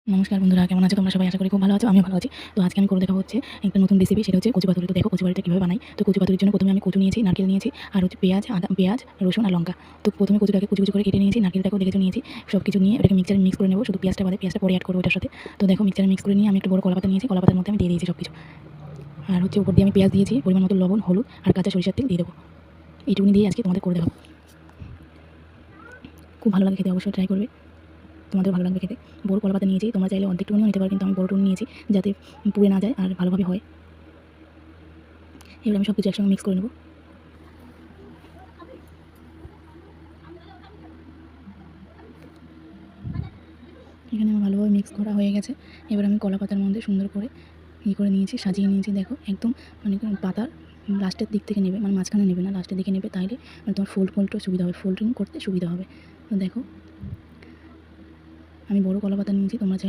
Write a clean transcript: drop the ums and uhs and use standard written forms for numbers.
নমস্কার বন্ধুরা, কেমন আছো তোমরা সবাই? আশা করি খুব ভালো আছো। আমিও ভালো আছি। তো আজকে আমি করে দেখাবো হচ্ছে একটা নতুন রেসিপি, সেটা হচ্ছে কচু পাতুরি। তো দেখো কচু পাতুরিটা কীভাবে বানাই। তো কচু পাতুরির জন্য প্রথমে আমি কচু নিয়েছি, নারকেল নিয়েছি, আর হচ্ছে পেঁয়াজ, রসুন আর লঙ্কা। তো প্রথমে কচুটাকে কুচি কুচি করে কেটে নিয়েছি, নারকেলটাকেও দেখে নিয়েছি। সব কিছু নিয়ে ওটাকে মিক্সারে মিক্স করে নেবো, শুধু পেঁয়াজটা বাদে। পেঁয়াজটা পরে অ্যাড করবো এটার সাথে। তো দেখো মিক্সারে মিক্স করে নিয়ে আমি একটা বড় কলাপাতা নিয়েছি, কলাপাতার মধ্যে আমি দিয়ে দিয়েছি সব কিছু। আর হচ্ছে উপর দিয়ে আমি পেঁয়াজ দিয়েছি, পরিমাণ মতো লবণ, হলুদ আর কাঁচা সরিষার তেল দিয়ে দেবো। এইটুকুনি দিয়ে আজকে তোমাদের করে দেখাবো। খুব ভালো লাগে খেতে, অবশ্যই ট্রাই করবে, তোমাদের ভালো লাগবে খেতে। বড় কলাপাতা নিয়েছি, তোমরা চাইলে অর্ধেকটুকুনিও নিতে পারো, কিন্তু আমি বড়টুকু নিয়েছি যাতে পুড়ে না যায় আর ভালোভাবে হয়। এবার আমি সব কিছু একসঙ্গে মিক্স করে নেবো। এখানে আমার ভালোভাবে মিক্স করা হয়ে গেছে। এবার আমি কলা পাতার মধ্যে সুন্দর করে করে নিয়েছি, সাজিয়ে নিয়েছি। দেখো একদম মানে পাতার লাস্টের দিক থেকে নেবে, মানে মাঝখানে নেবে না, লাস্টের দিকে নেবে, তাইলে মানে তোমার ফোল্ডটা সুবিধা হবে, ফোল্ডিং করতে সুবিধা হবে। তো দেখো আমি বড় কলা পাতা নিয়েছি, তোমরা চাইলে